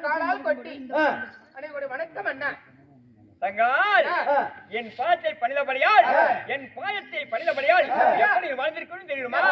காலால் கொட்டி அனைவருடைய வணக்கம் அண்ணா. தங்கால் என் பாதத்தை பணிந்தபடியால் என் பாதத்தை பணிந்தபடியால் எப்படி வாழ்ந்திருக்கணும் தெரியுமா?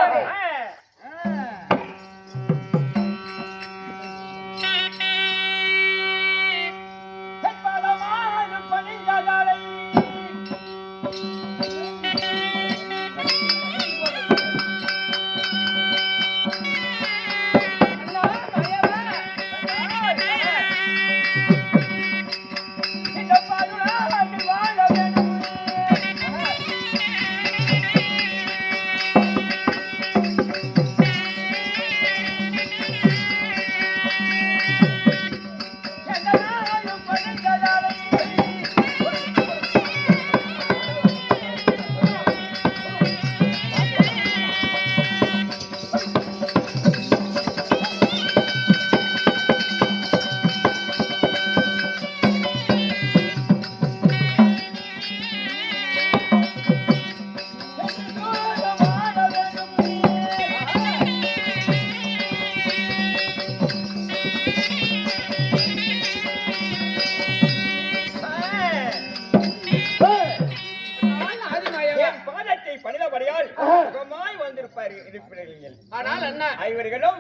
ஐவர்களும்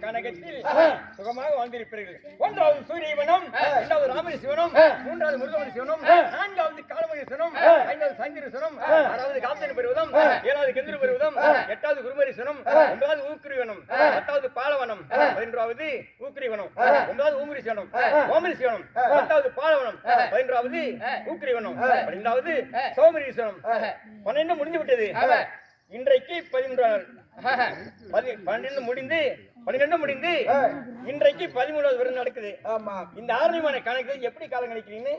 கனகத்தில் சுகமாக வாழ்ந்திருப்பீர்கள். ஒன்றாவது சூரியவனும், இரண்டாவது ராமரிசிவனும், மூன்றாவது முருகமரிசிவனும், நான்காவது காலமரிசனும், ஐந்தாவது சந்திரசனும், ஆறாவது காந்தன் பெறுவதும், ஏழாவது கெந்திர பெறுவதும், எட்டாவது குருமரிசனும், ஒன்பதாவது ஊக்குரிவனும், பத்தாவது பாலவனம், 11வது ஊக்குரிவனம், 9வது ஊமுரிசிவனம், ஓமரிசிவனம், 10வது பாலவனம், 11வது ஊக்குரிவனம், 12வது சோமரிசிவனம். 12 முடிந்து விட்டது. இன்றைக்கு 12 முடிந்து இன்றைக்கு 13வது வருடம் நடக்குது. இந்த ஆரணிமான கணக்கு எப்படி காலம் கணிக்கிறீங்கன்னு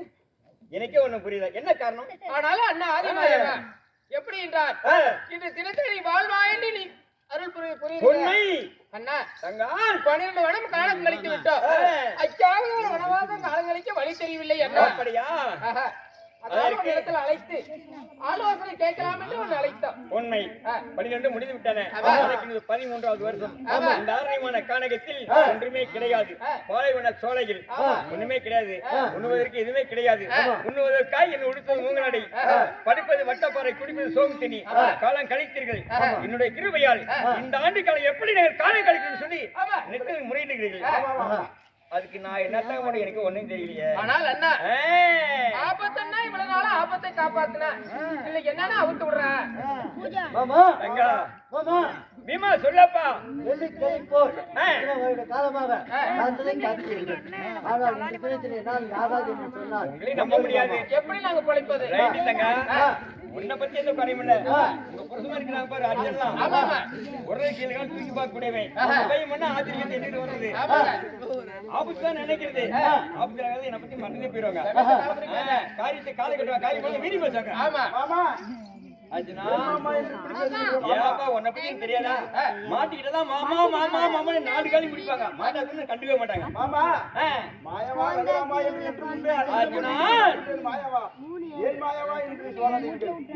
எனக்கே ஒண்ணும் புரியல. என்ன காரணம்? ஆனாலும் அண்ணா ஆதிமாயவா எப்படி என்றால் இந்த தினத்தை நீ வாழ்வாயன்னு நீ அருள் புரியுது. உண்மை அண்ணா தங்கால் 12 வருடம் காலம் கழித்து விட்டோம். அச்சாவது ஒரு வனவாசம் காலம் கழிக்க வழி தெரியவில்லை அண்ணா. அப்படியா? இடத்துல அழைத்து ஆலோசனை கேட்கலாம் என்று ஒன்று அழைத்தோம். உண்மை 12 முடிந்து விட்டன. 13வது வருஷம். இந்த ஆரணிமான கானகத்தில் ஒன்றுமே கிடையாது. பாலைவன சோலையில் ஒண்ணுமே கிடையாது. உண்ணுவதற்கு எதுவுமே கிடையாது. உண்ணுவதற்காய் என்ன உடுத்தது மூங்கனடை, படிப்பது வட்டப்பாறை, குடிப்பது சோம் தண்ணி. காலம் கழித்தீர்கள். என்னுடைய கிருபையால் இந்த ஆண்டு காலம் எப்படி காலம் கழிக்கணும்னு சொல்லி நிறுத்தி முறையிடுகிறீர்கள். அதுக்கு நான் என்னத்தான் பண்ண எனக்கு ஒண்ணும் தெரியலையே. ஆனால் அண்ணா ஆபத்துன்னா இவ்வளவு நாளா ஆபத்தை காப்பாத்துன இல்ல என்னன்னா அவுத்து விடுறேன். பீமா சொல்லப்பா. நம்ப முடியாது. எப்படி நாங்க பிழைப்பது? உன்னை பத்தி எந்த குறையுமில்ல. உங்க புருஷமா இருக்கிறாங்க பாரு, அர்ஜென்ட்லாம் ஒரே கீழே தூக்கி பார்க்க கூடவே மண்ணா ஆச்சரியத்தை எண்ணிட்டு வருது. ஆபத்து தான் நினைக்கிறது. ஆபத்துல என்னை பத்தி மறந்தே போயிருவாங்க. காரியத்தை காலை கட்டுவாங்க, காரியம் வீதி பேசுவாங்க. உன்னை பத்தி தெரியாதா? மாட்டிக்கிட்டதான் மாமா மாமா மாமா 4 காலி முடிப்பாங்க. மாட்டாதுன்னு கண்டுக்கவே மாட்டாங்க.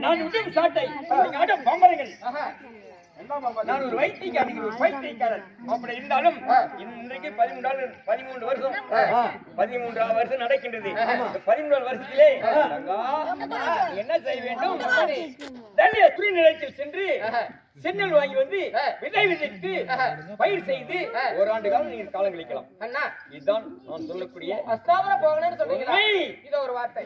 நான் விடும் சாட்டை பம்பரங்கள். நான் ஒரு வைத்தியக்காரன், ஒரு பைத்தியக்காரன். அப்படி இருந்தாலும் இன்றைக்கு 13 வருஷம் 13வது வருஷம் நடக்கின்றது. 13வது வருஷத்திலே என்ன செய்ய வேண்டும்? துணை நிலையத்தில் சென்று சென்னல் வாங்கி வந்து விதை விதைத்து பயிர் செய்து ஒரு ஆண்டு காலம் நீங்க காலம் கழிக்கலாம். அண்ணா இதுதான் நான் சொல்லக்கூடிய அஸ்தாபன போகணும்னு சொல்றீங்க. இது ஒரு வார்த்தை.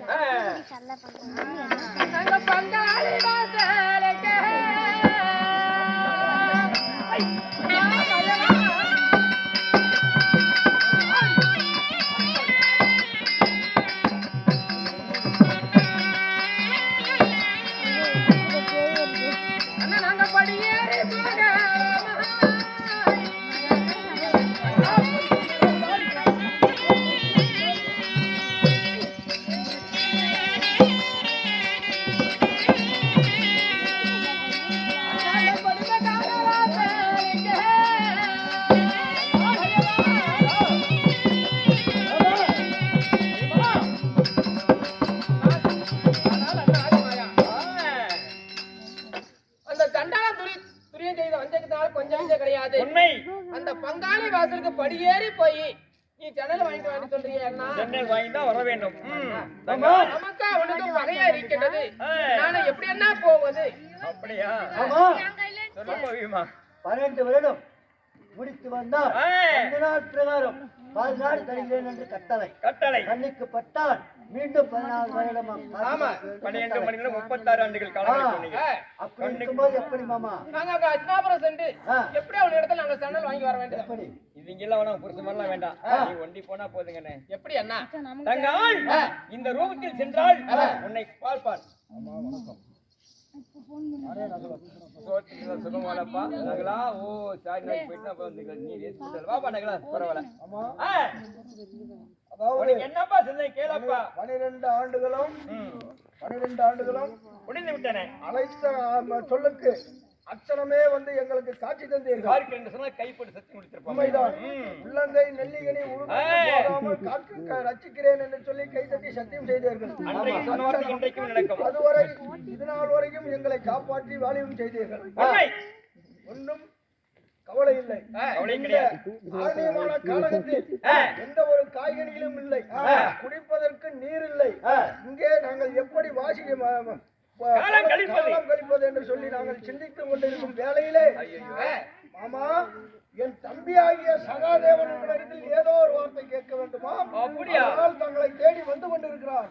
பஞ்சத்தினால கொஞ்சம் கிடையாது. உண்மை. அந்த பங்காளி வாசலுக்கு படியேறி போய் நீ ஜன்னல் வாங்கிட்டு வந்து சொல்றியா அண்ணா? ஜன்னல் வாங்கி தான் வர வேண்டும். நமக்கு அவனுக்கு பகையா இருக்கின்றது. நானும் எப்படி என்ன போவது? அப்படியா? ஆமா சொல்லுமா 12 வருடம் முடித்து வந்தால் 2 நாள் பிரகாரம் 4 நாள் தருகிறேன் என்று கட்டளை கண்ணுக்கு பட்டால் மீண்டும் 14 வருடம். ஆமா 12 மணி நேரம் 36 ஆண்டுகள் காலம் சொன்னீங்க. அப்படி இருக்கும்போது எப்படி மாமா நாங்க அஸ்னாபுரம் சென்று எப்படி அவன் இடத்துல நாங்க ஜன்னல் வாங்கி வர வேண்டியது? எப்படி இவங்க எல்லாம் வேணாம், புருஷ மாதிரிலாம் வேண்டாம். நீ ஒண்டி போனா போதுங்கண்ணே. எப்படி அண்ணா? தங்காள் இந்த ரூபத்தில் சென்றால் உன்னை பார்ப்பான். சுகமானப்பா நகலா. ஓ சாரி நான் போயிட்டு போய் நீ ரேஸ் வாப்பா நகலா பரவாயில்ல. அதாவது என்னப்பா சொன்னேன் கேளப்பா. 12 ஆண்டுகளும் முடிந்து விட்டனே. அழைத்த சொல்லுக்கு அச்சனமே வந்து எங்களுக்கு காட்சி தந்தீர்கள். காருக்கு என்று சொன்னா கைப்பட்டு சத்தி முடித்திருப்பாங்க. உண்மைதான். உள்ளங்கை நெல்லிகனி உருவாமல் காற்று ரசிக்கிறேன் என்று சொல்லி கைதட்டி சத்தியம் செய்தீர்கள். அன்றைக்கு சொன்ன இன்றைக்கும் நடக்கும். அதுவரை இதுநாள் வரைக்கும் எங்களை காப்பாற்றி வாழியும் செய்தீர்கள். ஒன்றும் கவலை இல்லை. ஆலயமான காலகத்தில் எந்த ஒரு காய்கறிகளும் இல்லை, குடிப்பதற்கு நீர் இல்லை. இங்கே நாங்கள் எப்படி காலம் கழிப்பது என்று சொல்லி நாங்கள் சிந்தித்துக் கொண்டிருக்கும் வேளையிலே மாமா என் தம்பி ஆகிய சகாதேவன் இடத்தில் ஏதோ ஒரு வார்த்தை கேட்க வேண்டுமா? அதனால் தங்களை தேடி வந்து கொண்டிருக்கிறார்.